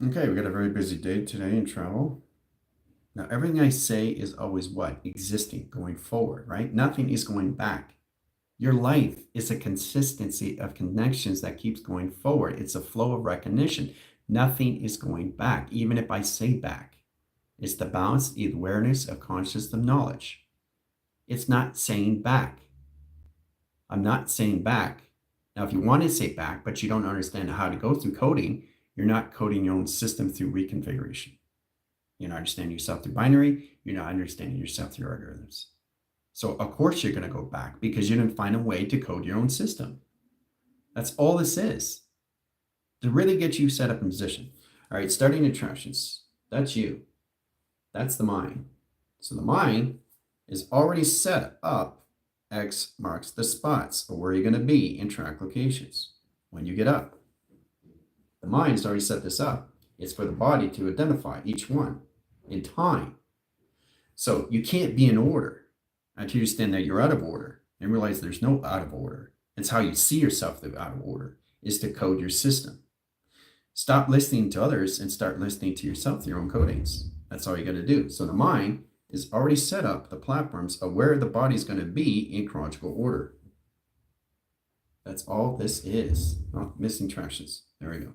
Okay, we got a very busy day today in travel. Now, everything I say is always what? Existing, going forward, right? Nothing is going back. Your life is a consistency of connections that keeps going forward. It's a flow of recognition. Nothing is going back, even if I say back. It's the balance, the awareness of conscious of knowledge. It's not saying back. I'm not saying back. Now, if you want to say back, but you don't understand how to go through coding, you're not coding your own system through reconfiguration. You're not understanding yourself through binary. You're not understanding yourself through algorithms. So of course you're going to go back because you didn't find a way to code your own system. That's all this is. To really get you set up in position. All right, starting attractions. That's you. That's the mind. So the mind is already set up. X marks the spots of where you're going to be in track locations when you get up. The mind's already set this up. It's for the body to identify each one in time. So you can't be in order until you understand that you're out of order and realize there's no out of order. It's how you see yourself through out of order is to code your system. Stop listening to others and start listening to yourself through your own codings. That's all you got to do. So the mind is already set up the platforms of where the body's going to be in chronological order. That's all this is. Oh, missing tractions. There we go.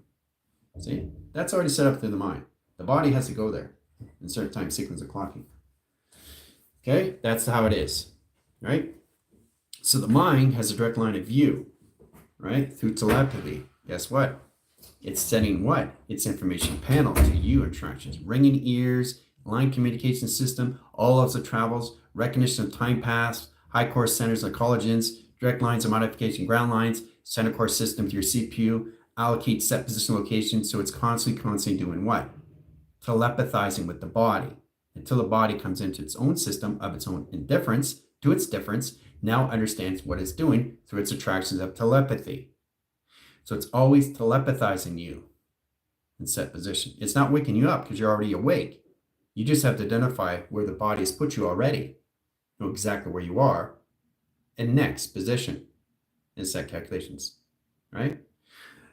See, that's already set up through the mind. The body has to go there in a certain time sequence of clocking. Okay, that's how it is, right? So the mind has a direct line of view, right? Through telepathy. Guess what? It's sending what? Its information panel to you interactions, ringing ears, line communication system, all of the travels, recognition of time passed, high core centers of collagens, direct lines of modification, ground lines, center core system to your CPU, allocate set position location. So it's constantly doing what? Telepathizing with the body until the body comes into its own system of its own indifference to its difference, now understands what it's doing through its attractions of telepathy. So it's always telepathizing you in set position. It's not waking you up because you're already awake. You just have to identify where the body has put you already, know exactly where you are, and next position in set calculations, right?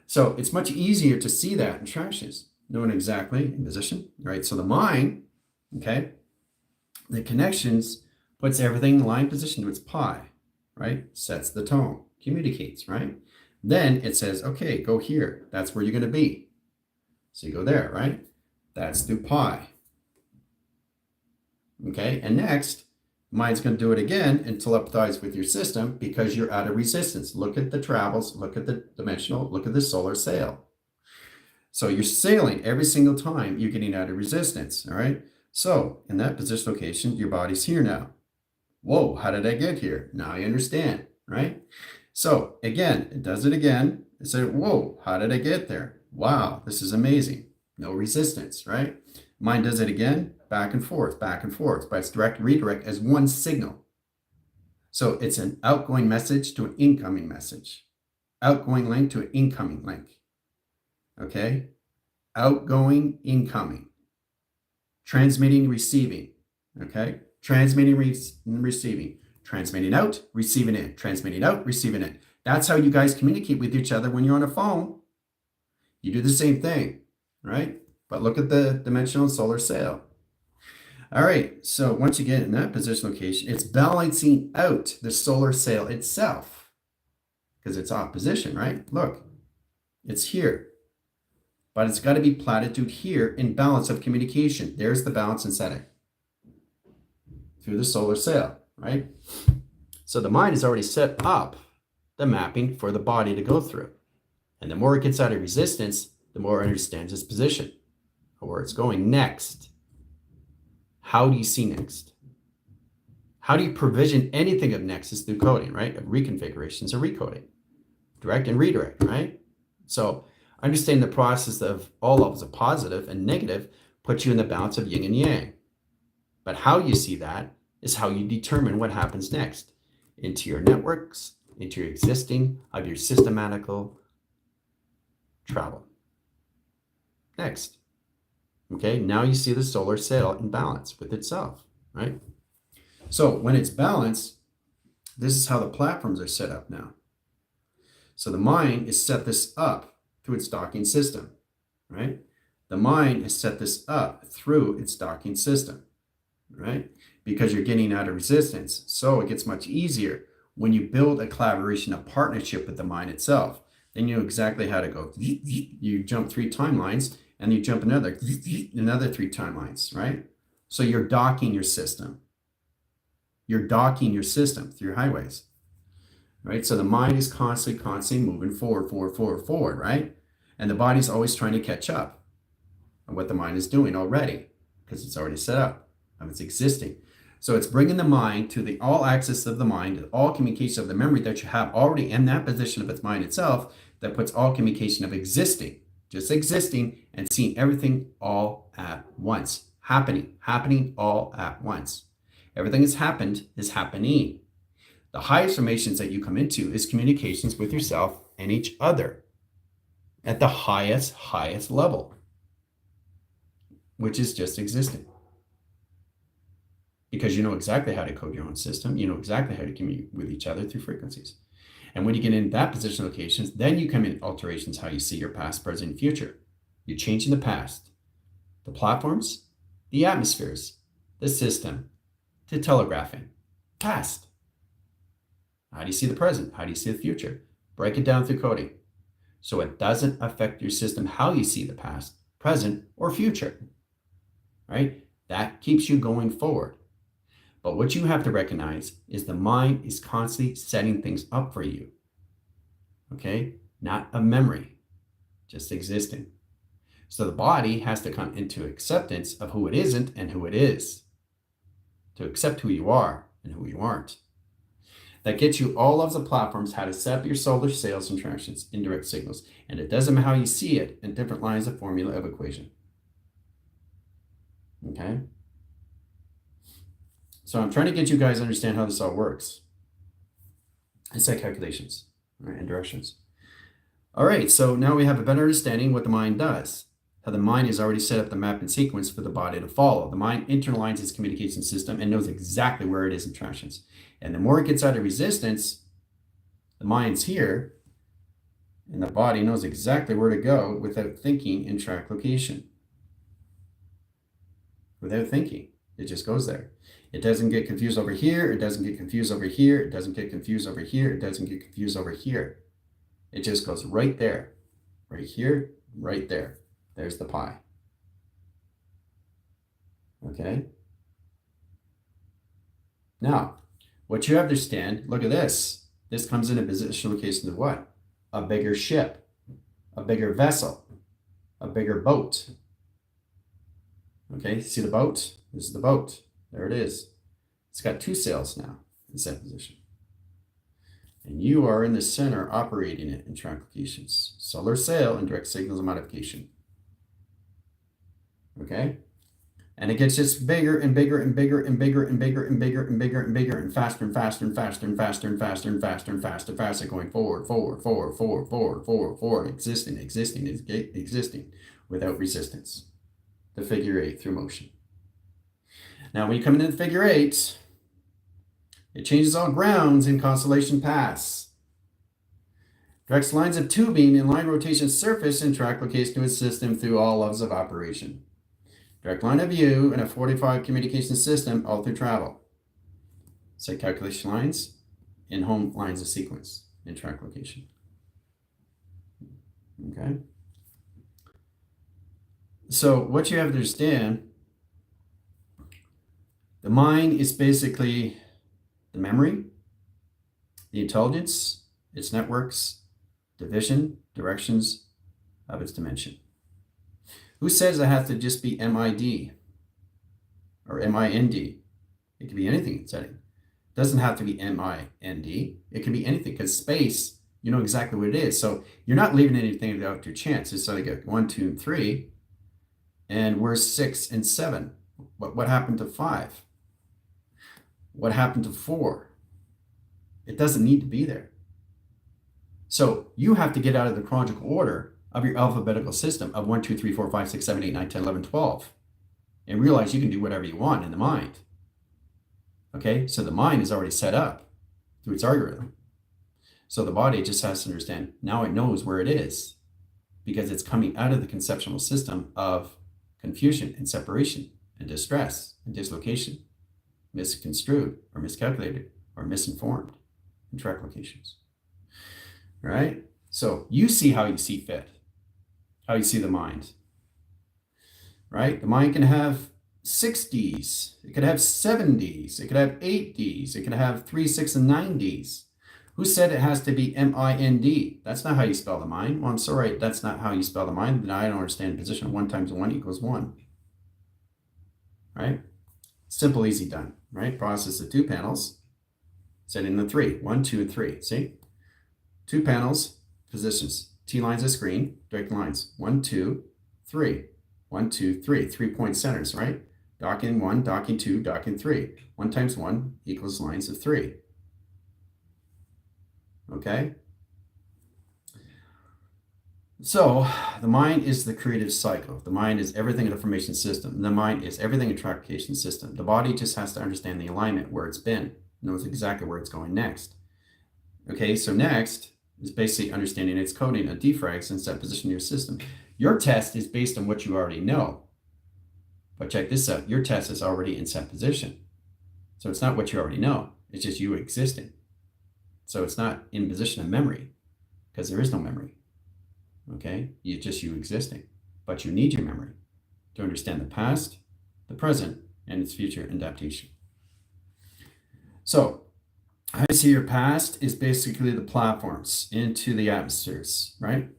So it's much easier to see that in tractions, knowing exactly in position, right? So the mind, okay, the connections puts everything in line position to its pi, right? Sets the tone, communicates, right? Then it says, okay, go here. That's where you're going to be. So you go there, right? That's through pi. Okay, and next, mind's going to do it again and telepathize with your system because you're out of resistance. Look at the travels, look at the dimensional, look at the solar sail. So you're sailing every single time you're getting out of resistance, all right? So in that position location, your body's here now. Whoa, how did I get here? Now you understand, right? So again, it does it again. It said, whoa, how did I get there? Wow, this is amazing. No resistance, right? Mind does it again, back and forth, but it's direct redirect as one signal. So it's an outgoing message to an incoming message. Outgoing link to an incoming link. Okay? Outgoing, incoming. Transmitting, receiving. Okay? Transmitting, receiving. Transmitting out, receiving in. Transmitting out, receiving in. That's how you guys communicate with each other when you're on a phone. You do the same thing, right? But look at the dimensional and solar sail. All right, so once you get in that position location, it's balancing out the solar sail itself because it's off position, right? Look, it's here, but it's got to be platitude here in balance of communication. There's the balance and setting through the solar sail, right? So the mind has already set up the mapping for the body to go through. And the more it gets out of resistance, the more it understands its position or where it's going next. How do you see next? How do you provision anything of next is through coding, right? Of reconfigurations or recoding, direct and redirect, right? So understanding the process of all levels of positive and negative puts you in the balance of yin and yang. But how you see that is how you determine what happens next into your networks, into your existing, of your systematical travel. Next. Okay, now you see the solar sail in balance with itself, right? So when it's balanced, this is how the platforms are set up now. So the mind is set this up through its docking system, right? The mind has set this up through its docking system, right? Because you're getting out of resistance. So it gets much easier when you build a collaboration, a partnership with the mind itself. Then you know exactly how to go. You jump 3 timelines and you jump another 3 timelines, right? So you're docking your system. You're docking your system through highways, right? So the mind is constantly moving forward, right? And the body's always trying to catch up on what the mind is doing already because it's already set up and it's existing. So it's bringing the mind to the all access of the mind, all communication of the memory that you have already in that position of its mind itself that puts all communication of existing, just existing and seeing everything all at once, happening all at once. Everything that's happened is happening. The highest formations that you come into is communications with yourself and each other at the highest level, which is just existing. Because you know exactly how to code your own system. You know exactly how to communicate with each other through frequencies. And when you get in that position locations, then you come in alterations, how you see your past, present, and future. You're changing the past, the platforms, the atmospheres, the system, to telegraphing. Past. How do you see the present? How do you see the future? Break it down through coding. So it doesn't affect your system how you see the past, present, or future. Right? That keeps you going forward. But what you have to recognize is the mind is constantly setting things up for you. Okay? Not a memory, just existing. So the body has to come into acceptance of who it isn't and who it is. To accept who you are and who you aren't. That gets you all of the platforms, how to set up your solar sails and transactions, indirect signals. And it doesn't matter how you see it in different lines of formula of equation. Okay? So I'm trying to get you guys to understand how this all works. It's like calculations, right, and directions. All right, so now we have a better understanding what the mind does. How the mind has already set up the map and sequence for the body to follow. The mind internalizes its communication system and knows exactly where it is in transitions. And the more it gets out of resistance, the mind's here, and the body knows exactly where to go without thinking in track location. Without thinking, it just goes there. It doesn't get confused over here. It doesn't get confused over here. It doesn't get confused over here. It doesn't get confused over here. It just goes right there, right here, right there. There's the pie. Okay? Now, what you have to understand, look at this. This comes in a position location of what? A bigger ship, a bigger vessel, a bigger boat. Okay, see the boat? This is the boat. There it is. It's got 2 sails now in set position. And you are in the center operating it in track locations. Solar sail and direct signals of modification. Okay? And it gets just bigger and bigger and bigger and bigger and bigger and bigger and bigger and bigger and faster and faster and faster and faster and faster and faster and faster and faster, going forward, existing without resistance. The figure 8 through motion. Now, when you come into the figure 8, it changes all grounds in constellation paths. Directs lines of tubing in line rotation surface and track location to its system through all levels of operation. Direct line of view and a 45 communication system all through travel. Set calculation lines in home lines of sequence in track location. Okay? So what you have to understand, the mind is basically the memory, the intelligence, its networks, division, directions of its dimension. Who says it has to just be MID or MIND? It can be anything in setting. It doesn't have to be MIND. It can be anything because space, you know exactly what it is. So you're not leaving anything out to chance. It's like a 1, 2, and 3. And where's 6 and 7? What happened to 5? What happened to 4? It doesn't need to be there. So you have to get out of the chronological order of your alphabetical system of 1, 2, 3, 4, 5, 6, 7, 8, 9, 10, 11, 12 and realize you can do whatever you want in the mind. Okay, so the mind is already set up through its algorithm. So the body just has to understand, now it knows where it is. because it's coming out of the conceptual system of confusion and separation and distress and dislocation, misconstrued or miscalculated or misinformed in track locations. Right? So you see how you see fit, how you see the mind. Right? The mind can have 6Ds, it could have 7Ds, it could have 8Ds, it could have 3, 6, and 9Ds. Who said it has to be M-I-N-D? That's not how you spell the mind. Well, I'm sorry, that's not how you spell the mind. Then I don't understand position. 1 times 1 equals 1. Right? Simple, easy, done. Right? Process the 2 panels, setting the 3. 1, 2, and 3. See? 2 panels, positions. T lines of screen, direct lines. 1, 2, 3. 1, 2, 3. 3-point centers, right? Docking 1, docking 2, docking 3. 1 times 1 equals lines of 3. Okay? So the mind is the creative cycle. The mind is everything in the information system. The mind is everything in the tractation system. The body just has to understand the alignment, where it's been, knows exactly where it's going next. Okay, so next is basically understanding its coding of defrags and set position in your system. Your test is based on what you already know. But check this out. Your test is already in set position. So it's not what you already know. It's just you existing. So it's not in position of memory, because there is no memory. Okay? It's just you existing. But you need your memory to understand the past, the present, and its future adaptation. So I see your past is basically the platforms into the atmospheres, right?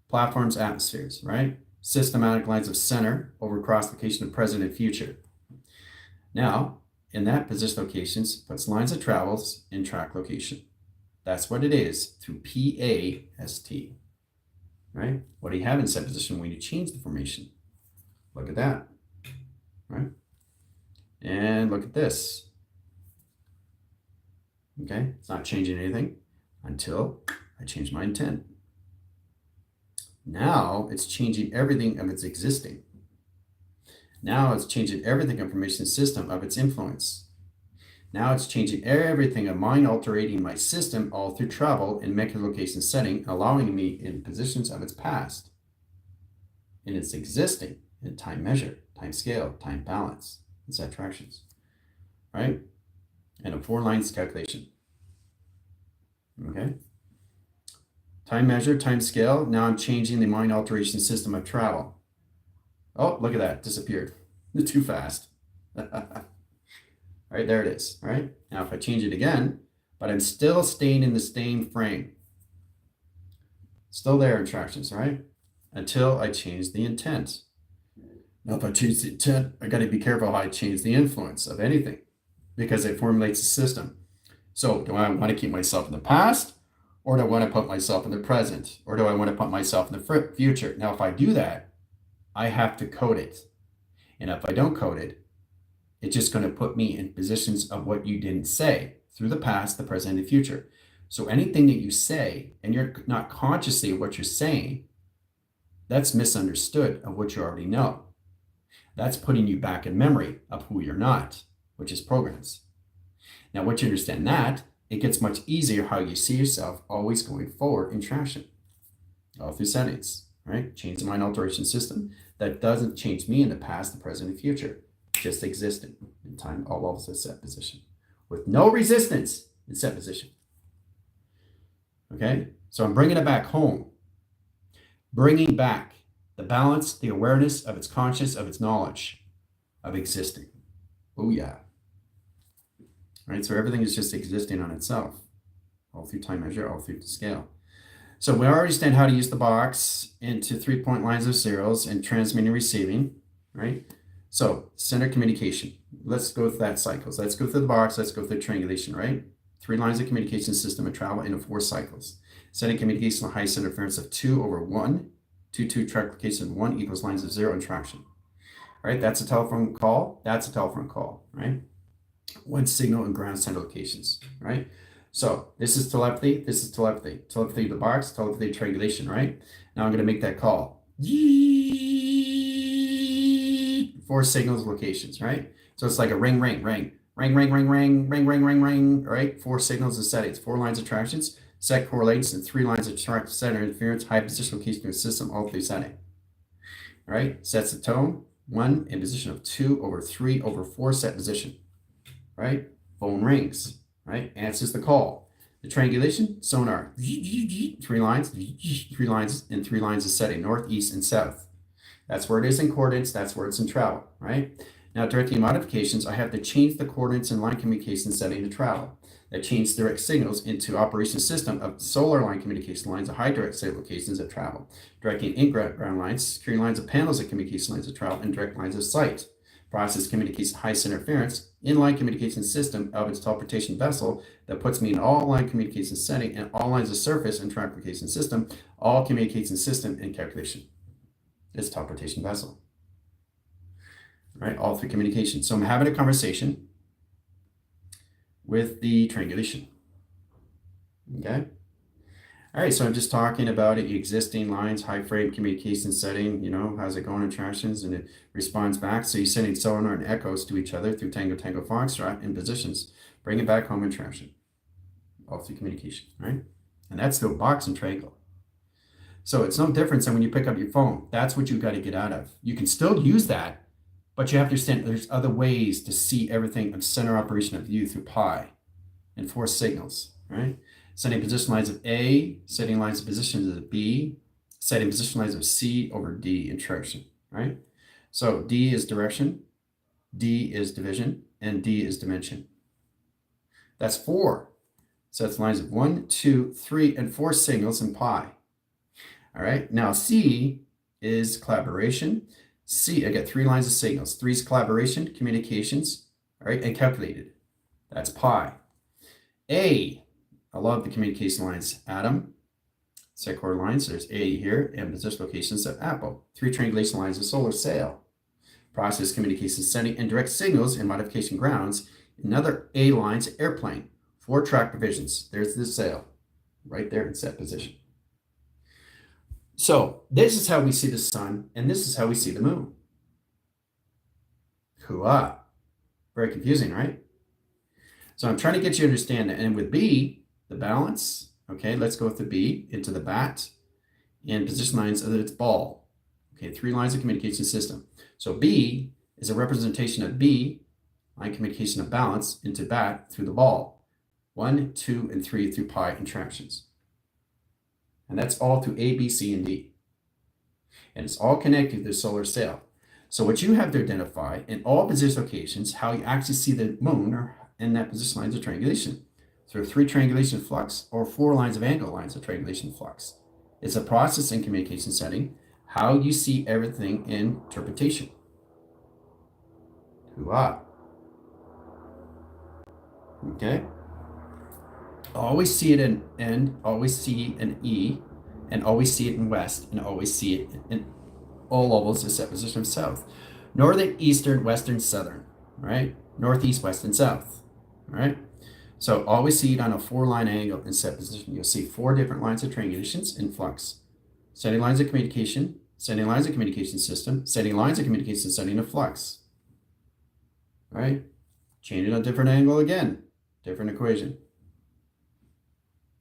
Platforms, atmospheres, right? Systematic lines of center over cross location of present and future. Now, in that position locations, puts lines of travels in track location. That's what it is through P-A-S-T, right? What do you have in set position when you change the formation? Look at that, right? And look at this. Okay, it's not changing anything until I change my intent. Now it's changing everything of its existing. Now it's changing everything information system of its influence. Now it's changing everything of mind altering my system all through travel in location setting, allowing me in positions of its past, in its existing, in time measure, time scale, time balance, and set attractions, right? And a 4 lines calculation. Okay. Time measure, time scale. Now I'm changing the mind alteration system of travel. Oh, look at that. Disappeared. Too fast. Right, there it is. Right. Now if I change it again, but I'm still staying in the same frame. Still there in attractions, right? Until I change the intent. Now if I change the intent, I got to be careful how I change the influence of anything, because it formulates a system. So do I want to keep myself in the past, or do I want to put myself in the present, or do I want to put myself in the future? Now, if I do that, I have to code it. And if I don't code it, it's just going to put me in positions of what you didn't say through the past, the present, and the future. So anything that you say, and you're not consciously of what you're saying, that's misunderstood of what you already know. That's putting you back in memory of who you're not, which is programs. Now, once you understand that, it gets much easier how you see yourself always going forward in traction, all through settings, right? Change the mind alteration system that doesn't change me in the past, the present, and future, just existing in time, all also set position, with no resistance in set position. Okay, so I'm bringing it back home, bringing back the balance, the awareness of its conscious, of its knowledge, of existing. Oh yeah. Right, so everything is just existing on itself, all through time measure, all through the scale. So we already understand how to use the box into 3-point lines of zeros and transmitting and receiving, right? So center communication. Let's go through that cycles. Let's go through the box. Let's go through triangulation, right? 3 lines of communication system and travel into 4 cycles. Setting communication with high center interference of 2 over 1. 2 track location of 1 equals lines of 0 and traction. Right? That's a telephone call. That's a telephone call, right? 1 signal and ground center locations, right? So this is telepathy, this is telepathy. Telepathy to the box, telepathy to triangulation, right? Now I'm going to make that call. 4 signals locations, right? So it's like a ring, ring, ring, ring, ring, ring, ring, ring, ring, ring, ring, right? 4 signals and settings, 4 lines of attractions. Set correlates in 3 lines of chart center interference, high position location of the system, all through setting. All right, sets the tone, 1 in position of 2 over 3 over 4 set position. Right, phone rings, right, answers the call. The triangulation, sonar, 3 lines, 3 lines, and 3 lines of setting, north, east, and south. That's where it is in coordinates, that's where it's in travel, right? Now, directing modifications, I have to change the coordinates in line communication setting to travel. That changes direct signals into operation system of solar line communication lines of high direct signal locations that travel. Directing in-ground lines, securing lines of panels of communication lines of travel, and direct lines of sight. Process communicates high center interference in-line communication system of its teleportation vessel that puts me in all line communication setting and all lines of surface and transportation system, all communication system and calculation. This teleportation vessel. Right, all through communication. So I'm having a conversation with the triangulation. Okay. All right, so I'm just talking about it, existing lines, high frame communication setting, how's it going in transitions, and it responds back. So you're sending sonar and echoes to each other through Tango Tango Foxtrot in positions, bring it back home in transition, all through communication, right? And that's the box and triangle. So it's no different than when you pick up your phone. That's what you got to get out of. You can still use that, but you have to understand there's other ways to see everything of center operation of you through pi and 4 signals, right? Setting position lines of A, setting lines of positions of B, setting position lines of C over D in traction, right? So D is direction, D is division, and D is dimension. That's 4. Sets lines of 1, 2, 3, and 4 signals in pi. All right, now C is collaboration. C, I get 3 lines of signals. 3 is collaboration, communications, all right, and calculated. That's pi. A, I love the communication lines. Atom, set core lines, there's A here, and position locations of Apple. 3 triangulation lines of solar sail. Process communication setting and direct signals and modification grounds. Another A lines airplane. 4 track provisions. There's the sail right there in set position. So this is how we see the sun, and this is how we see the moon. Hooah. Very confusing, right? So I'm trying to get you to understand that. And with B, the balance, okay, let's go with the B into the bat and position lines of its ball. Okay, 3 lines of communication system. So B is a representation of B, line communication of balance, into bat through the ball. 1, 2, and 3 through pi interactions. And that's all through A, B, C, and D. And it's all connected to the solar sail. So what you have to identify in all position locations, how you actually see the moon or in that position lines of triangulation. Through 3 triangulation flux or 4 lines of angle lines of triangulation flux. It's a process in communication setting, how you see everything in interpretation. Hooah. Okay. Always see it in N, always see an E, and always see it in West, and always see it in all levels except position of South. Northern, Eastern, Western, Southern, right? Northeast, West, and South, all right? So always see it on a 4-line angle in set position. You'll see 4 different lines of triangulations in flux. Setting lines of communication, setting lines of communication system, setting lines of communication, setting of flux. All right? Change it on a different angle again, different equation.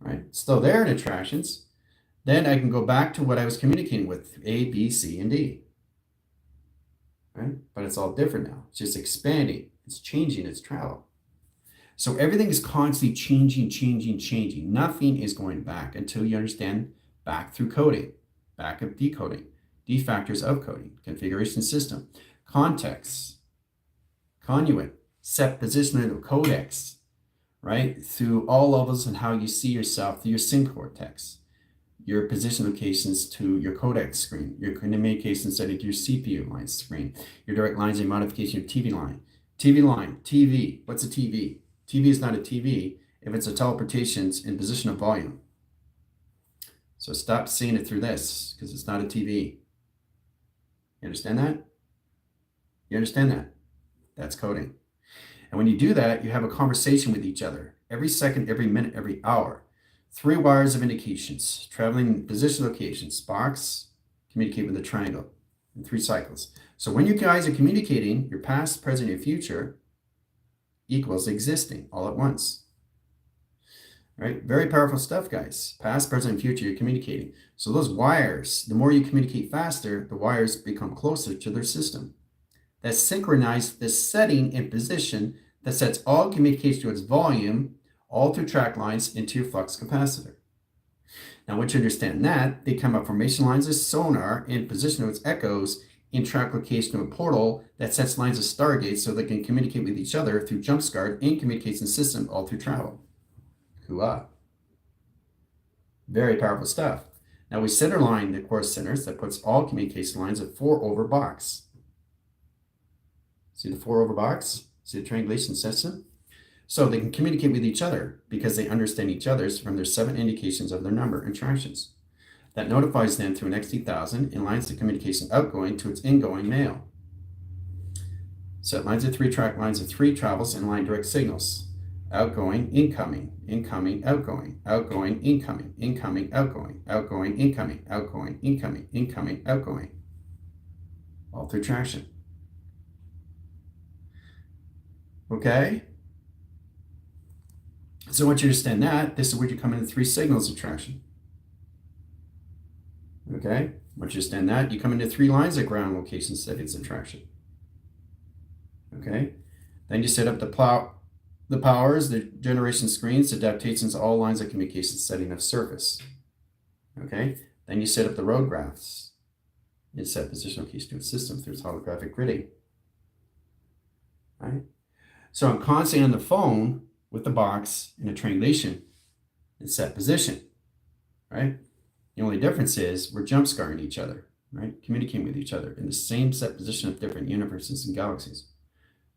All right? Still there in attractions. Then I can go back to what I was communicating with, A, B, C, and D. All right? But it's all different now. It's just expanding. It's changing its travel. So everything is constantly changing. Nothing is going back until you understand back through coding, back of decoding, D factors of coding, configuration system, context, conduit, set position of codecs, right? Through all levels and how you see yourself through your sync cortex, your position locations to your codec screen, your communication setting to your CPU line screen, your direct lines and modification of TV line. TV, what's a TV? TV is not a TV if it's a teleportations in position of volume. So stop seeing it through this because it's not a TV. You understand that? You understand that? That's coding. And when you do that, you have a conversation with each other every second, every minute, every hour. 3 wires of indications, traveling position locations, box, communicate with the triangle in 3 cycles. So when you guys are communicating, your past, present, your future equals existing all at once. right? Very powerful stuff, guys. Past, present, and future, you're communicating. So those wires, the more you communicate faster, the wires become closer to their system. That synchronize the setting and position that sets all communication to its volume, all through track lines into your flux capacitor. Now, once you understand that, they come up formation lines of sonar in position of its echoes in track location of a portal that sets lines of stargates so they can communicate with each other through jump SCART and communication system all through travel. Hooah. Very powerful stuff. Now we center line the core centers that puts all communication lines at 4 over box. See the 4 over box? See the triangulation system? So they can communicate with each other because they understand each other's from their 7 indications of their number and tractions. That notifies them through an XT1000 and lines the communication outgoing to its ingoing mail. Set lines of 3 track lines of 3 travels and line direct signals. Outgoing, incoming, incoming, outgoing, outgoing, incoming, incoming, outgoing, outgoing, incoming, outgoing, incoming, incoming, outgoing. All through traction. Okay? So once you understand that, this is where you come into 3 signals of traction. Okay? Once you understand that, you come into 3 lines of ground location settings of traction. Okay? Then you set up the powers, the generation screens, adaptations, all lines of communication setting of surface. Okay? Then you set up the road graphs and set position location to its system through its holographic gridding. Right? So I'm constantly on the phone with the box in a triangulation and set position. Right? The only difference is we're jump scaring each other, right? Communicating with each other in the same set position of different universes and galaxies.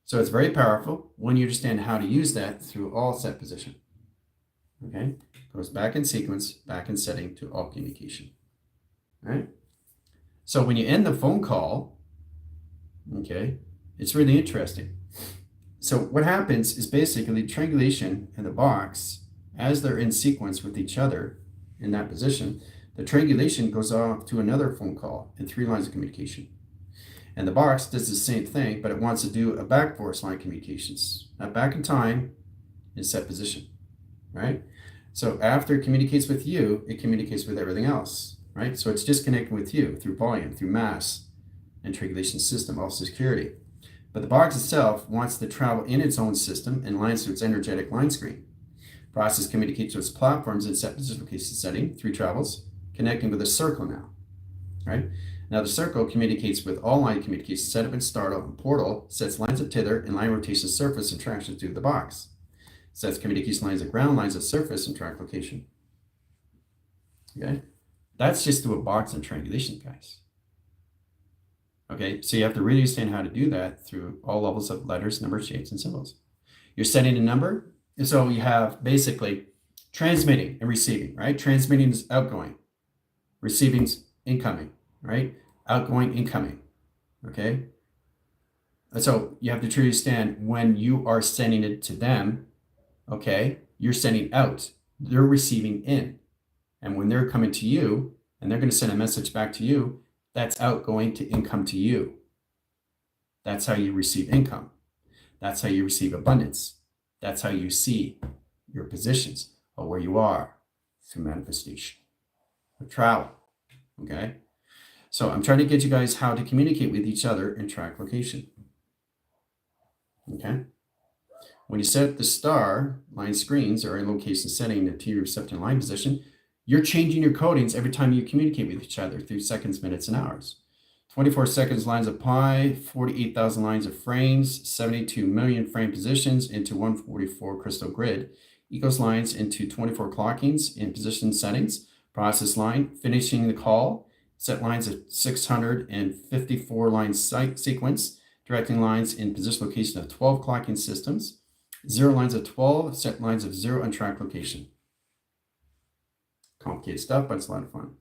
So it's very powerful when you understand how to use that through all set position. Okay? Goes back in sequence, back in setting to all communication. Right? So when you end the phone call, okay, it's really interesting. So what happens is basically triangulation and the box, as they're in sequence with each other in that position, the triangulation goes off to another phone call and 3 lines of communication. And the box does the same thing, but it wants to do a back force line communications. Not back in time, in set position, right? So after it communicates with you, it communicates with everything else, right? So it's disconnecting with you through volume, through mass, and triangulation system, also security. But the box itself wants to travel in its own system and lines to its energetic line screen. Process communicates to its platforms in set position location setting, 3 travels, connecting with a circle now, right? Now the circle communicates with all line communications set up in startup and portal, sets lines of tether and line rotation surface and traction to the box. Sets communication lines of ground, lines of surface and track location. Okay? That's just through a box and triangulation, guys. Okay, so you have to really understand how to do that through all levels of letters, numbers, shapes, and symbols. You're setting a number, and so you have basically transmitting and receiving, right? Transmitting is outgoing, receiving is incoming, right? Outgoing, incoming, okay? And so you have to truly understand when you are sending it to them, okay, you're sending out, they're receiving in. And when they're coming to you and they're going to send a message back to you, that's outgoing to income to you. That's how you receive income. That's how you receive abundance. That's how you see your positions or where you are through manifestation or travel. Okay? So I'm trying to get you guys how to communicate with each other and track location. Okay? When you set the star line screens or in location setting the T receptor line position, you're changing your codings every time you communicate with each other through seconds, minutes, and hours. 24 seconds lines of pi, 48,000 lines of frames, 72 million frame positions into 144 crystal grid, equals lines into 24 clockings in position settings, process line, finishing the call, set lines of 654 line sequence, directing lines in position location of 12 clocking systems, 0 lines of 12, set lines of 0 and track location. Complicated stuff, but it's a lot of fun.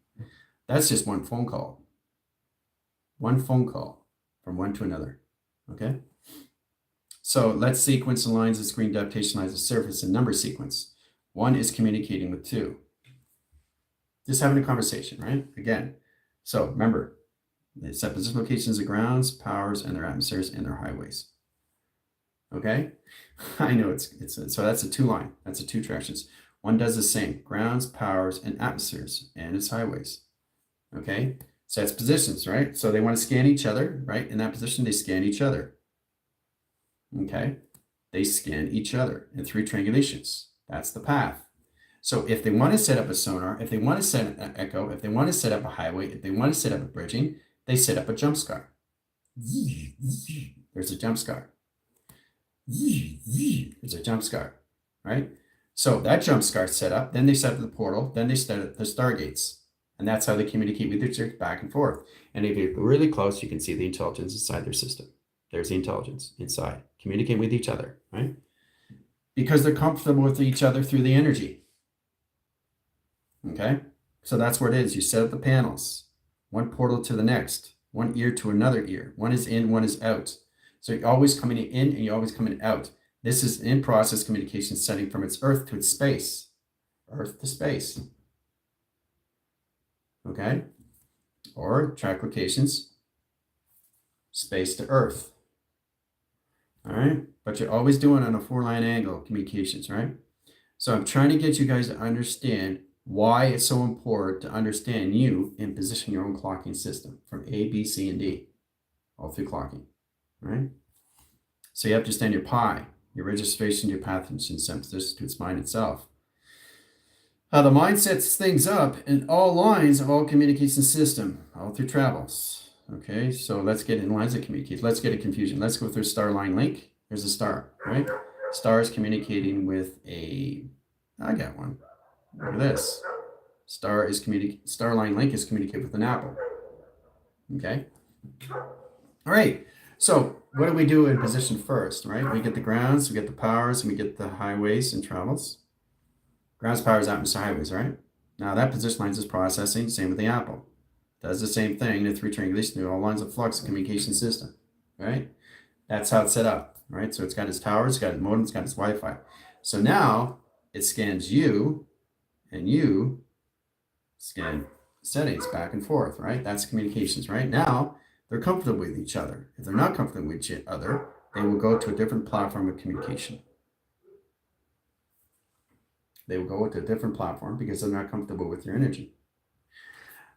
That's just one phone call. One phone call from one to another. Okay? So let's sequence the lines of screen adaptation lines of surface and number sequence. 1 is communicating with 2. Just having a conversation, right? Again. So remember, they set position locations of grounds, powers, and their atmospheres and their highways. Okay? I know it's so that's a 2 line. That's a 2 tractions. One does the same. Grounds, powers, and atmospheres, and its highways. Okay? Sets positions, right? So they want to scan each other, right? In that position, they scan each other. Okay? They scan each other in 3 triangulations. That's the path. So if they want to set up a sonar, if they want to set an echo, if they want to set up a highway, if they want to set up a bridging, they set up a jump scar. There's a jump scar. There's a jump scar, right? So that jump scar set up, then they set up the portal, then they set up the stargates. And that's how they communicate with each other back and forth. And if you're really close, you can see the intelligence inside their system. There's the intelligence inside. Communicate with each other, right? Because they're comfortable with each other through the energy. Okay? So that's what it is. You set up the panels. One portal to the next. One ear to another ear. One is in, one is out. So you're always coming in and you're always coming out. This is in-process communication setting from its Earth to its space. Earth to space. Okay? Or track locations, space to Earth. All right? But you're always doing on a 4-line angle communications, right? So I'm trying to get you guys to understand why it's so important to understand you and position your own clocking system from A, B, C, and D, all through clocking, right? So you have to understand your pi, your registration, your pathogen synthesis to its mind itself. How the mind sets things up in all lines of all communication system, all through travels. Okay, so let's get in lines of communication. Let's get a confusion. Let's go through star line link. There's a star, right? Star is communicating with a, I got one. Look at this. Star line link is communicating with an apple. Okay. All right. So what do we do in position first, right? We get the grounds, we get the powers, and we get the highways and travels. Grounds, powers, atmosphere, highways, right? Now that position lines is processing, same with the apple. Does the same thing, the 3 triangulation through all lines of flux and communication system, right? That's how it's set up, right? So it's got its towers, it's got its modem, it's got its Wi-Fi. So now it scans you, and you scan settings back and forth, right? That's communications, right? Now they're comfortable with each other. If they're not comfortable with each other, they will go to a different platform of communication. They will go to a different platform because they're not comfortable with your energy.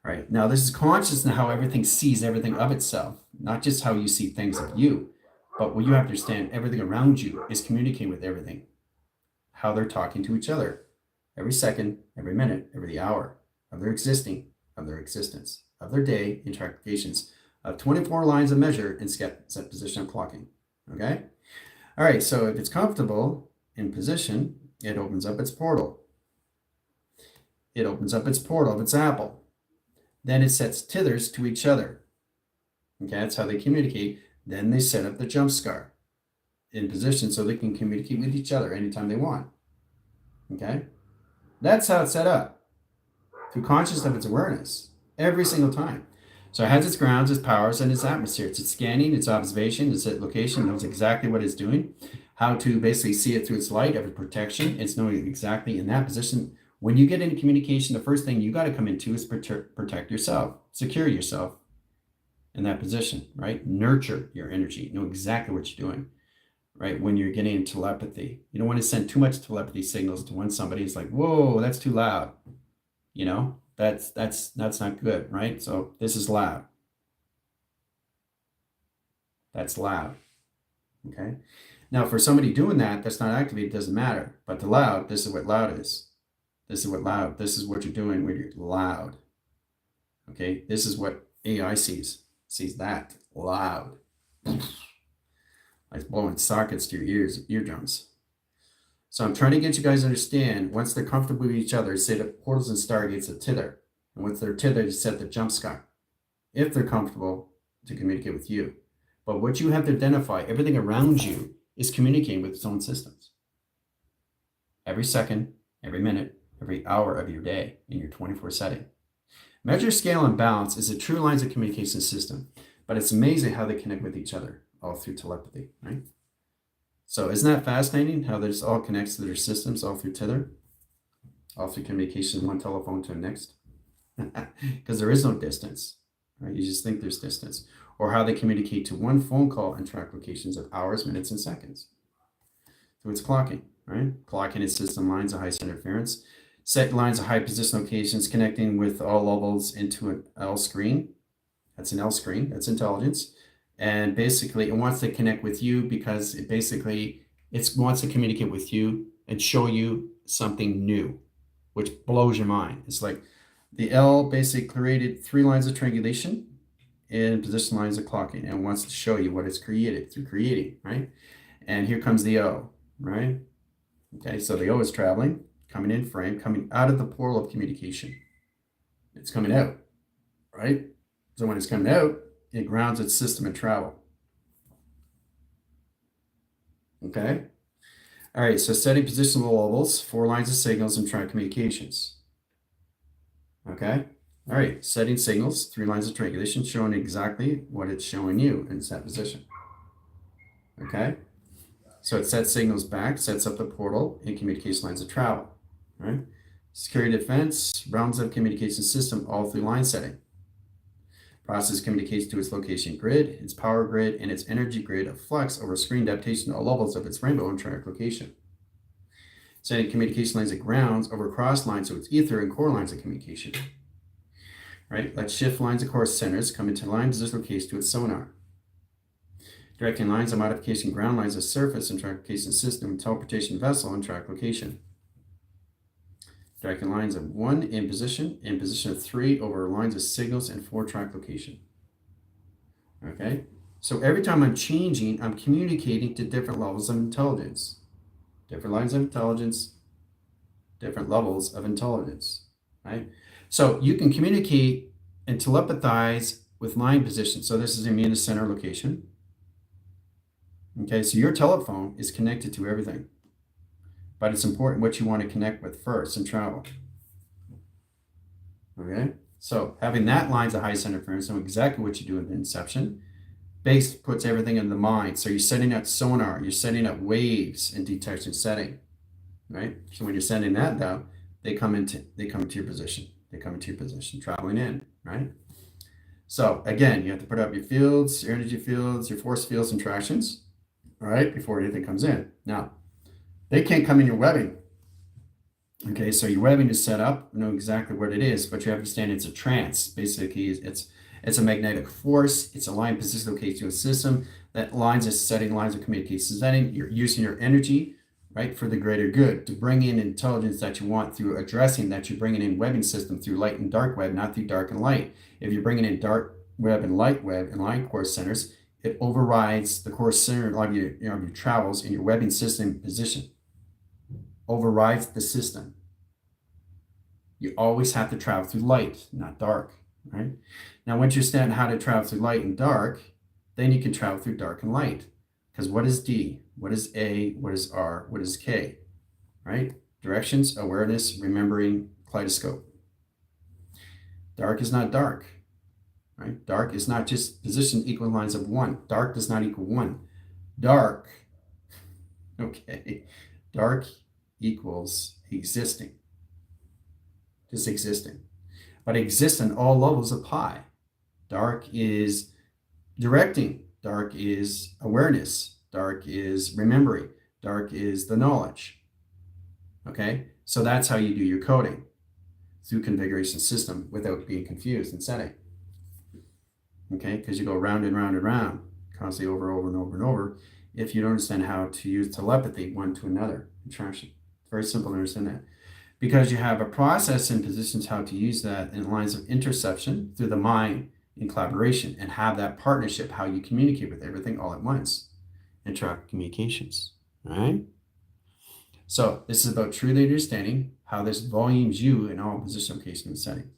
All right. Now, this is conscious in how everything sees everything of itself, not just how you see things of you, but what you have to understand, everything around you is communicating with everything, how they're talking to each other every second, every minute, every hour of their existing, of their existence, of their day, interactions of 24 lines of measure and set position of clocking. Okay. All right. So if it's comfortable in position, it opens up its portal. It opens up its portal of its apple. Then it sets tethers to each other. Okay, that's how they communicate. Then they set up the jump scar in position so they can communicate with each other anytime they want. Okay, that's how it's set up through consciousness of its awareness every single time. So it has its grounds, its powers, and its atmosphere. It's scanning, its observation, its location, knows exactly what it's doing, how to basically see it through its light of protection. It's knowing exactly in that position. When you get into communication, the first thing you got to come into is protect yourself, secure yourself in that position, right? Nurture your energy, know exactly what you're doing, right? When you're getting into telepathy, you don't want to send too much telepathy signals to when somebody is like, whoa, that's too loud. You know, that's not good, right? So this is loud. That's loud. Okay. Now for somebody doing that, that's not activated, it doesn't matter. But the loud, this is what loud is. This is what you're doing when you're loud. Okay, this is what AI sees that loud. Like blowing sockets to your eardrums. So I'm trying to get you guys to understand, once they're comfortable with each other, say the portals and stargates are tether. And once they're tethered, set the jump scar. If they're comfortable to communicate with you. But what you have to identify, everything around you is communicating with its own systems. Every second, every minute, every hour of your day in your 24 setting. Measure, scale, and balance is a true lines of communication system, but it's amazing how they connect with each other all through telepathy, right? So isn't that fascinating how this all connects to their systems all through tether, all through communication, one telephone to the next? Because there is no distance, right? You just think there's distance. Or how they communicate to one phone call and track locations of hours, minutes, and seconds through its clocking. right? Clocking its system lines of high center interference. Set lines of high position locations connecting with all levels into an L screen. That's an L screen, that's intelligence. And basically it wants to connect with you because it wants to communicate with you and show you something new, which blows your mind. It's like the L basically created 3 lines of triangulation and position lines of clocking and wants to show you what it's created through creating, right? And here comes the O, right? Okay, so the O is traveling, coming in frame, coming out of the portal of communication. It's coming out, right? So when it's coming out, it grounds its system in travel. Okay? All right, so setting positional levels, 4 lines of signals and track communications. Okay? All right, setting signals, 3 lines of triangulation, showing exactly what it's showing you in that position. Okay? So it sets signals back, sets up the portal and communication lines of travel. Right? Security defense, realms of communication system, all through line setting. Process communicates to its location grid, its power grid, and its energy grid of flux over screen adaptation to all levels of its rainbow and track location. Setting communication lines at grounds over cross lines, so its ether and core lines of communication. Right? Let shift lines of course centers come into line position location to its sonar. Directing lines of modification ground lines of surface and track location system, teleportation vessel, and track location. Directing lines of 1 in position of 3 over lines of signals and 4 track location. Okay, so every time I'm changing, I'm communicating to different levels of intelligence. Different lines of intelligence, different levels of intelligence, right? So you can communicate and telepathize with line position. So this is in the center location. Okay, so your telephone is connected to everything. But it's important what you want to connect with first and travel. Okay, so having that lines of high center interference, know exactly what you do in inception. Base puts everything in the mind. So you're setting up sonar, you're setting up waves in detection setting, right? So when you're sending that down, they come into your position. They come into your position, traveling in, right? So again, you have to put up your fields, your energy fields, your force fields, and tractions, all right, before anything comes in. Now, they can't come in your webbing. Okay, so your webbing is set up, you know exactly what it is, but you have to understand it's a trance. Basically, it's a magnetic force. It's a line position located to a system that lines is setting lines of communication setting. You're using your energy, right, for the greater good to bring in intelligence that you want through addressing that you're bringing in webbing system through light and dark web, not through dark and light. If you're bringing in dark web and line core centers, it overrides the core center of your travels in your webbing system position. Overrides the system. You always have to travel through light, not dark, right? Now, once you understand how to travel through light and dark, then you can travel through dark and light. Because what is D? What is A? What is R? What is K? Right? Directions, awareness, remembering, kaleidoscope. Dark is not dark, right? Dark is not just position equal lines of 1. Dark does not equal 1. Dark, okay, dark equals existing, just existing, but exists in all levels of pi. Dark is directing, dark is awareness, dark is remembering, dark is the knowledge. Okay, so that's how you do your coding, through configuration system without being confused in setting. Okay, because you go round and round and round, constantly over and over and over, if you don't understand how to use telepathy one to another, attraction. Very simple to understand that. Because you have a process and positions how to use that in lines of interception through the mind in collaboration and have that partnership, how you communicate with everything all at once. Interact communications, all right? So this is about truly understanding how this volumes you in all position, location, and settings.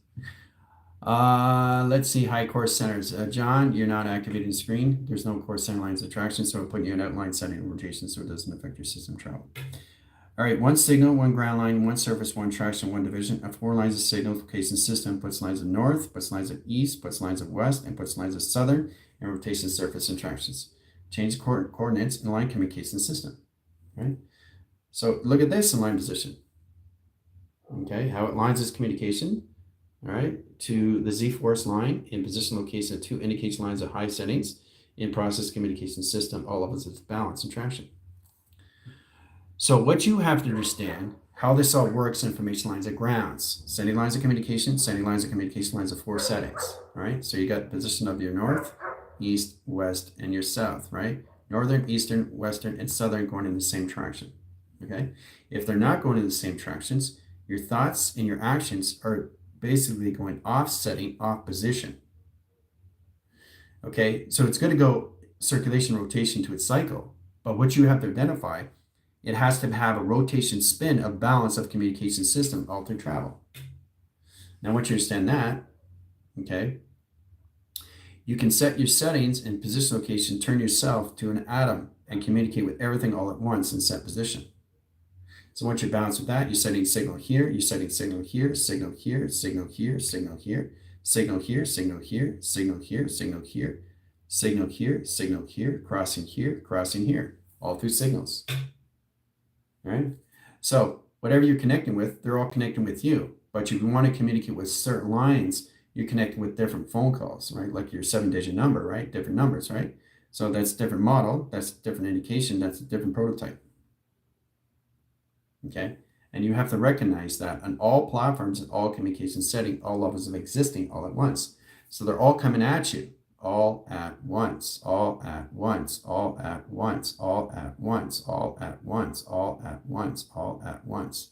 Let's see, high core centers. John, you're not activating the screen. There's no core center lines of traction, so we're putting you in outline setting and rotation so it doesn't affect your system travel. All right, 1 signal, 1 ground line, 1 surface, 1 traction, 1 division. 4 lines of signal location system puts lines of north, puts lines of east, puts lines of west, and puts lines of southern, and rotation surface and tractions. Change coordinates in line communication system. Right? So look at this in line position. Okay, how it lines its communication, all right, to the Z-force line in position location of 2 indication lines of high settings in process communication system, all levels of balance and traction. So what you have to understand, how this all works, information lines and grounds, sending lines of communication, lines of 4 settings, right? So you got position of your north, east, west, and your south, right? Northern, eastern, western, and southern going in the same direction, okay? If they're not going in the same directions, your thoughts and your actions are basically going offsetting, off position, okay? So it's going to go circulation, rotation to its cycle, but what you have to identify, it has to have a rotation spin of balance of communication system all through travel. Now, once you understand that, okay, you can set your settings and position location, turn yourself to an atom and communicate with everything all at once in set position. So once you're balanced with that, you're setting signal here, you're setting signal here, signal here, signal here, signal here, signal here, signal here, signal here, signal here, signal here, signal here, crossing here, all through signals. Right? So whatever you're connecting with, they're all connecting with you. But if you want to communicate with certain lines, you're connecting with different phone calls, right? Like your 7-digit number, right? Different numbers, right? So that's different model, that's different indication, that's a different prototype. Okay? And you have to recognize that on all platforms, in all communication setting, all levels of existing all at once. So they're all coming at you. All at once, all at once, all at once, all at once, all at once, all at once, all at once.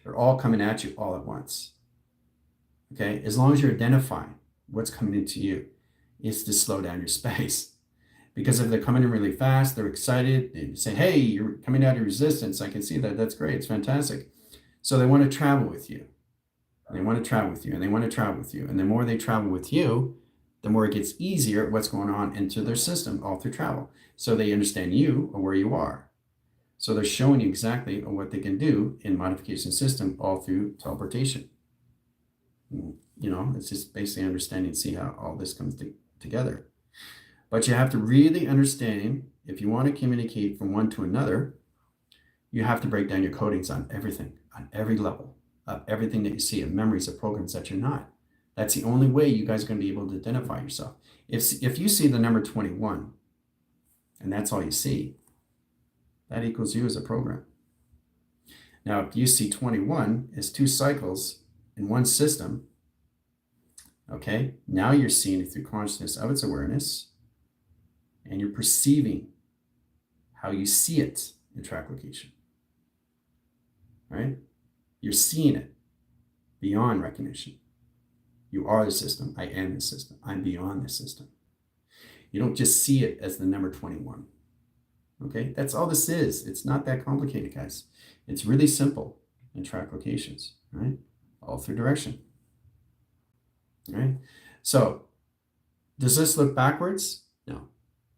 They're all coming at you all at once. Okay, as long as you're identifying what's coming into you, is to slow down your space. Because if they're coming in really fast, they're excited, they say, hey, you're coming out of resistance. I can see that. That's great. It's fantastic. So they want to travel with you. They want to travel with you, and they want to travel with you. And the more they travel with you, the more it gets easier what's going on into their system all through travel. So they understand you or where you are. So they're showing you exactly what they can do in modification system all through teleportation. You know, it's just basically understanding, see how all this comes together. But you have to really understand, if you want to communicate from one to another, you have to break down your codings on everything, on every level, of everything that you see, of memories, of programs that you're not. That's the only way you guys are going to be able to identify yourself. If you see the number 21, and that's all you see, that equals you as a program. Now, if you see 21 as 2 cycles in one system, okay, now you're seeing it through consciousness of its awareness, and you're perceiving how you see it in track location, right? You're seeing it beyond recognition. You are the system. I am the system. I'm beyond the system. You don't just see it as the number 21. Okay, that's all this is. It's not that complicated, guys. It's really simple in track locations, right? All through direction. All right. So does this look backwards? No,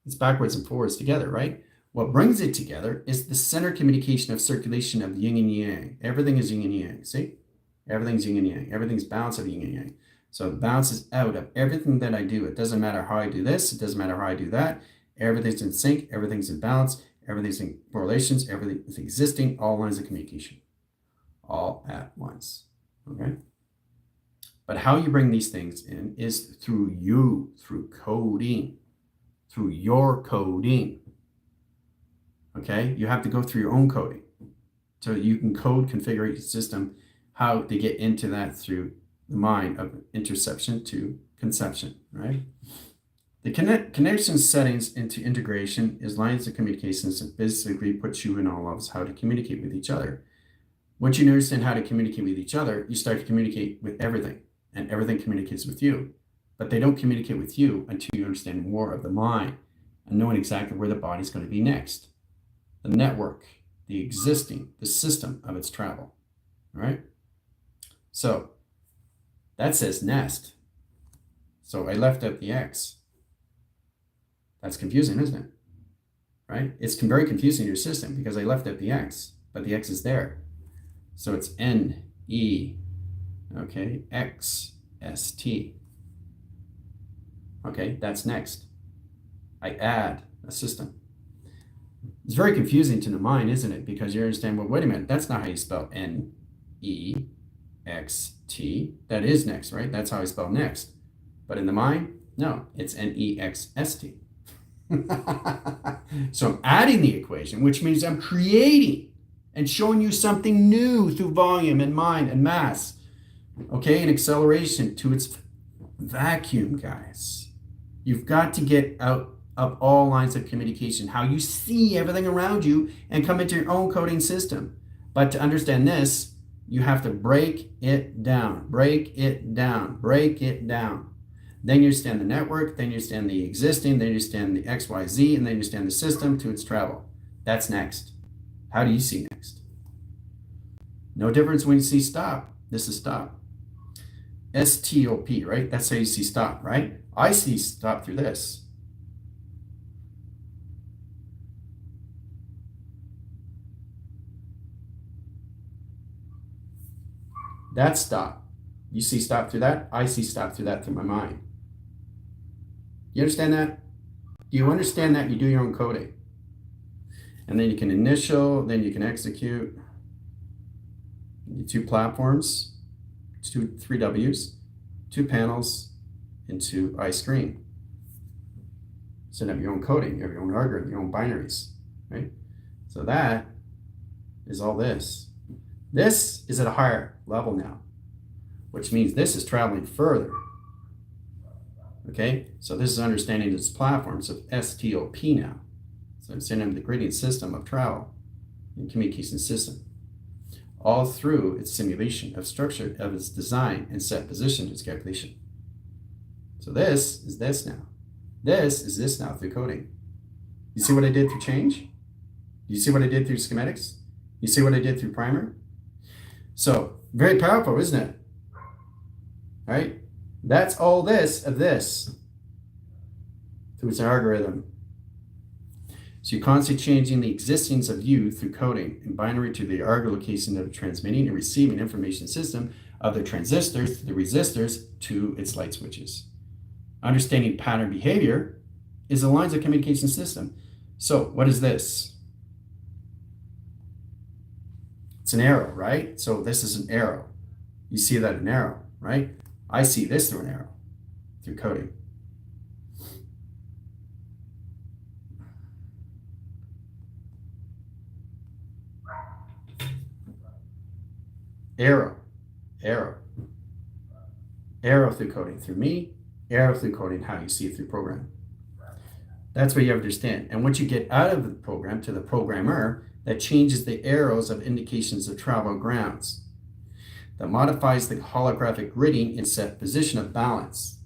it's backwards and forwards together, right? What brings it together is the center communication of circulation of yin and yang. Everything is yin and yang. See? Everything's yin and yang. Everything's balance of yin and yang. So the balance is out of everything that I do. It doesn't matter how I do this. It doesn't matter how I do that. Everything's in sync. Everything's in balance. Everything's in correlations. Everything is existing. All lines of communication. All at once. Okay? But how you bring these things in is through you, through coding, through your coding. Okay? You have to go through your own coding. So you can code, configure your system, how to get into that through the mind of interception to conception, right? The connection settings into integration is lines of communications that basically puts you in all levels how to communicate with each other. Once you understand how to communicate with each other, you start to communicate with everything, and everything communicates with you. But they don't communicate with you until you understand more of the mind and knowing exactly where the body's going to be next. The network, the existing, the system of its travel, all right? So that says nest. So I left out the X. That's confusing, isn't it? Right? It's very confusing in your system because I left out the X, but the X is there. So it's N-E, okay, X-S-T. Okay, that's next. I add a system. It's very confusing to the mind, isn't it? Because you understand, well, wait a minute, that's not how you spell N-E-X-T. That is next, right? That's how I spell next. But in the mind, no, it's N-E-X-S-T. So I'm adding the equation, which means I'm creating and showing you something new through volume and mind and mass, okay, and acceleration to its vacuum, guys. You've got to get out of all lines of communication, how you see everything around you, and come into your own coding system. But to understand this, you have to break it down, break it down, break it down. Then you understand the network, then you understand the existing, then you understand the XYZ, and then you understand the system to its travel. That's next. How do you see next? No difference when you see stop. This is stop. S-T-O-P, right? That's how you see stop, right? I see stop through this. That's stop. You see stop through that. I see stop through that through my mind. You understand that? Do you understand that? You do your own coding. And then you can initial, then you can execute. 2 platforms, 3 W's, 2 panels, and 2 iScreen. Set up your own coding, you have your own algorithm, your own binaries, right? So that is all this. This is at a higher level now, which means this is traveling further. Okay, so this is understanding its platforms of STOP now. So I'm sending the gradient system of travel and communication system, all through its simulation of structure of its design and set position to its calculation. So this is this now. This is this now through coding. You see what I did through change? You see what I did through schematics? You see what I did through primer? So very powerful, isn't it? All right? That's all this of this through its algorithm. So you're constantly changing the existence of you through coding and binary to the arg location of the transmitting and receiving information system of the transistors to the resistors to its light switches. Understanding pattern behavior is the lines of communication system. So what is this? It's an arrow, right? So this is an arrow. You see that an arrow, right? I see this through an arrow, through coding. Arrow, arrow, arrow through coding through me, arrow through coding how you see it through program. That's what you understand. And once you get out of the program to the programmer, that changes the arrows of indications of travel grounds. That modifies the holographic gridding in set position of balance,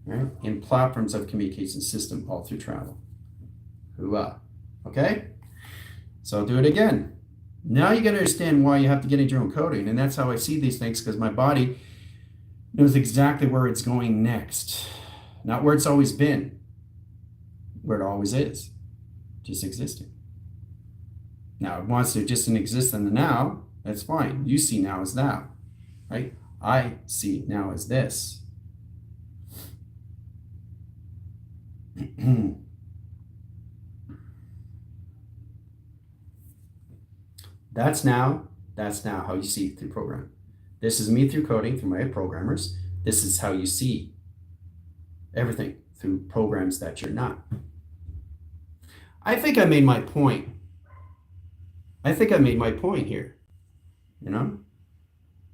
right? In platforms of communication system all through travel. Hooah. Okay? So I'll do it again. Now you got to understand why you have to get into your own coding. And that's how I see these things, because my body knows exactly where it's going next. Not where it's always been, where it always is, just existing. Now, it wants to just exist in the now, that's fine. You see now as now, right? I see now as this. That's now how you see it through program. This is me through coding, through my programmers. This is how you see everything through programs that you're not. I think I made my point. I think I made my point here, you know?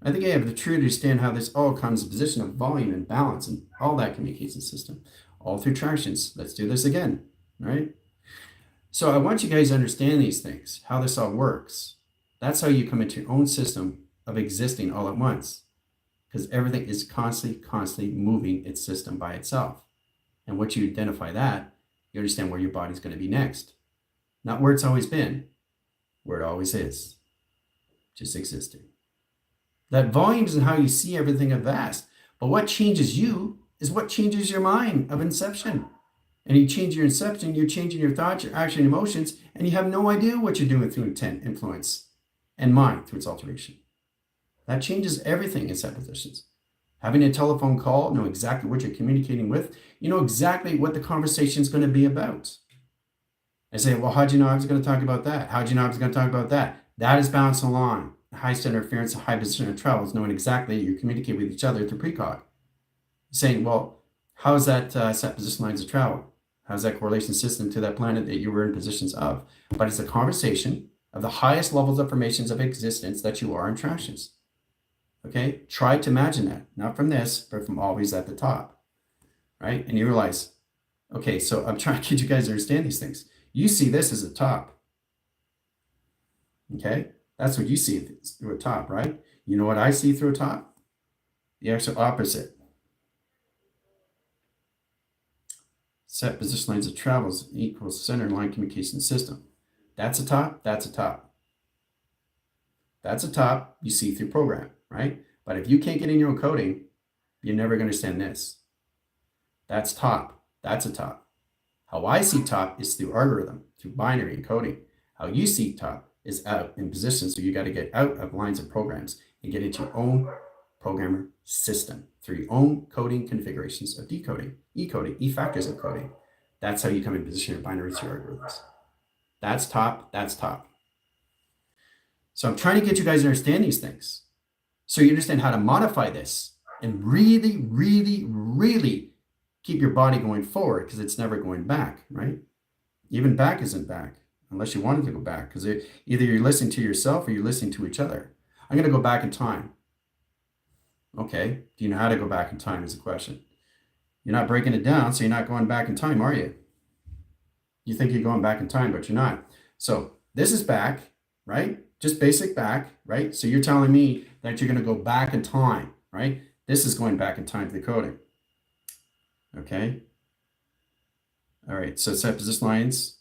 I think I have the true understand how this all comes to position of volume and balance and all that communication system, all through tractions. Let's do this again, right? So I want you guys to understand these things, how this all works. That's how you come into your own system of existing all at once, because everything is constantly moving its system by itself. And once you identify that, you understand where your body's going to be next. Not where it's always been, where it always is, just existing. That volume isn't how you see everything of vast, but what changes you is what changes your mind of inception. And you change your inception, you're changing your thoughts, your action, emotions, and you have no idea what you're doing through intent, influence, and mind through its alteration. That changes everything in set positions. Having a telephone call, know exactly what you're communicating with, you know exactly what the conversation is going to be about. I say, well, how'd you know I was going to talk about that? How'd you know I was going to talk about that? That is balanced along. High center interference, high position of travel is knowing exactly you communicate with each other through precog. Saying, well, how is that set position lines of travel? How's that correlation system to that planet that you were in positions of? But it's a conversation of the highest levels of formations of existence that you are in tractions. Okay, try to imagine that, not from this, but from always at the top, right? And you realize, okay, so I'm trying to get you guys to understand these things. You see this as a top, okay? That's what you see through a top, right? You know what I see through a top? The actual opposite. Set position lines of travels equals center line communication system. That's a top, that's a top. That's a top you see through program, right? But if you can't get in your own coding, you're never going to understand this. That's top, that's a top. How I see top is through algorithm, through binary encoding. How you see top is out in position, so you got to get out of lines of programs and get into your own programmer system through your own coding configurations of decoding, e-coding, e-factors of coding. That's how you come in position in binary through algorithms. That's top, that's top. So I'm trying to get you guys to understand these things so you understand how to modify this and really, really, really keep your body going forward, because it's never going back, right? Even back isn't back unless you wanted to go back, because either you're listening to yourself or you're listening to each other. I'm going to go back in time. Okay, do you know how to go back in time is the question. You're not breaking it down, so you're not going back in time, are you? You think you're going back in time, but you're not. So this is back, right? Just basic back, right? So you're telling me that you're going to go back in time, right? This is going back in time to the coding. Okay. All right, so set position lines.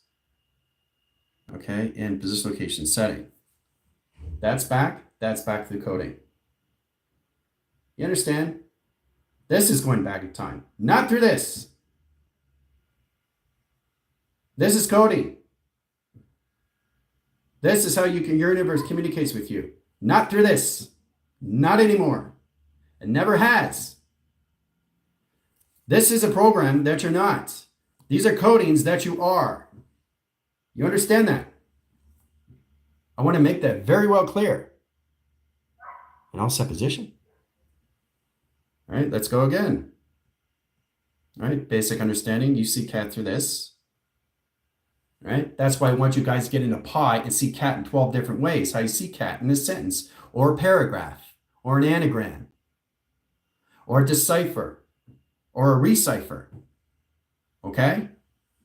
Okay, and position location setting. That's back to the coding. You understand? This is going back in time, not through this. This is coding. This is how your universe communicates with you. Not through this. Not anymore. It never has. This is a program that you're not. These are codings that you are. You understand that? I want to make that very well clear. And I'll set position. All right, let's go again. All right, basic understanding. You see cat through this. All right, that's why I want you guys to get into pi and see cat in 12 different ways. How you see cat in a sentence, or a paragraph, or an anagram, or a decipher, or a recipher. Okay?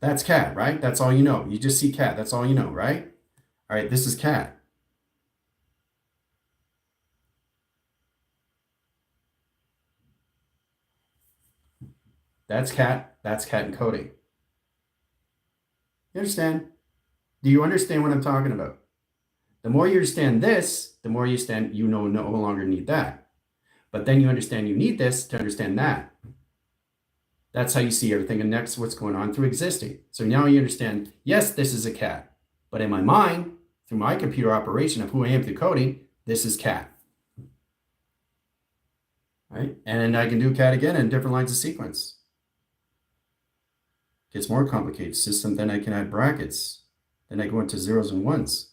That's cat, right? That's all you know. You just see cat. That's all you know, right? All right, this is cat. That's cat. That's cat encoding. You understand? Do you understand what I'm talking about? The more you understand this, the more you understand you no longer need that. But then you understand you need this to understand that. That's how you see everything, and next what's going on through existing. So now you understand, yes, this is a cat. But in my mind, through my computer operation of who I am through coding, this is cat. Right? And I can do cat again in different lines of sequence. Gets more complicated system, then I can add brackets. Then I go into zeros and ones.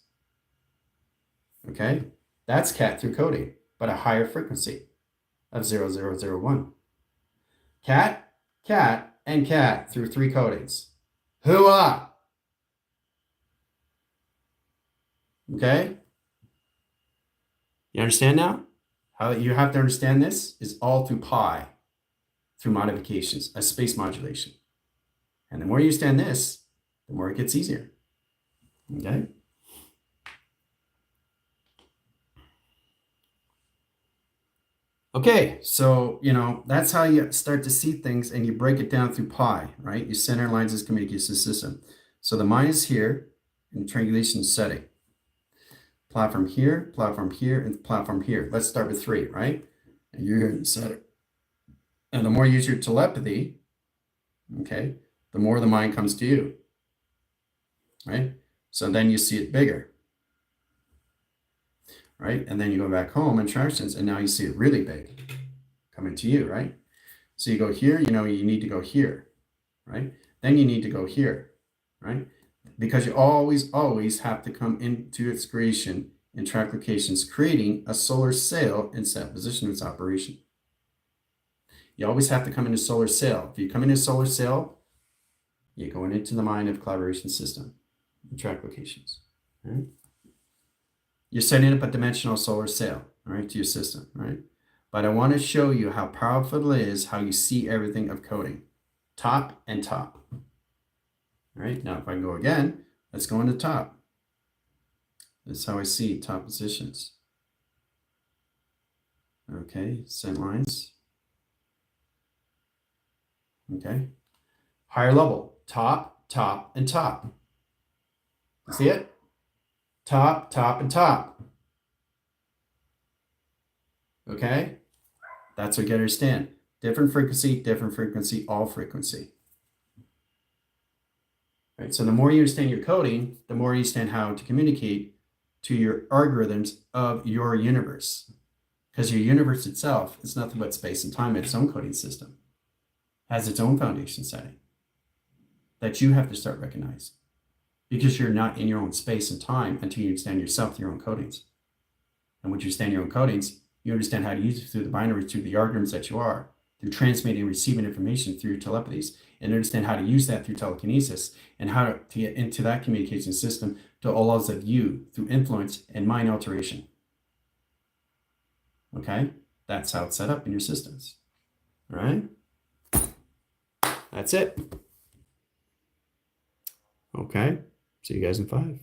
Okay? That's cat through coding, but a higher frequency of 0001. Cat, cat, and cat through 3 codings. Hooah! Okay? You understand now? How you have to understand this is all through pi, through modifications, a space modulation. And the more you understand this, the more it gets easier. Okay? Okay, so, that's how you start to see things, and you break it down through pi, right? You center lines as communication system. So the mind is here in triangulation setting. Platform here, and platform here. Let's start with 3, right? And you're here in setting. And the more you use your telepathy, okay, the more the mind comes to you, right? So then you see it bigger, right? And then you go back home in tractions, and now you see it really big coming to you, right? So you go here, you need to go here, right? Then you need to go here, right? Because you always have to come into its creation in track locations, creating a solar sail in set position of its operation. You always have to come into solar sail. If you come into solar sail, you're going into the mind of collaboration system, track locations. Right? You're setting up a dimensional solar sail, right, to your system, right? But I want to show you how powerful it is, how you see everything of coding. Top and top. All right, now if I can go again, let's go into top. That's how I see top positions. Okay, sent lines. Okay. Higher level, top, top, and top. You see it? Top, top, and top. Okay? That's what you understand. Different frequency, all frequency. Right? So the more you understand your coding, the more you understand how to communicate to your algorithms of your universe. Because your universe itself is nothing but space and time, its own coding system. Has its own foundation setting that you have to start recognizing. Because you're not in your own space and time until you understand yourself through your own codings. And once you understand your own codings, you understand how to use it through the binaries, through the algorithms that you are, through transmitting and receiving information through your telepathies, and understand how to use that through telekinesis, and how to get into that communication system to all levels of you through influence and mind alteration. Okay? That's how it's set up in your systems. All right? That's it. Okay. See you guys in 5.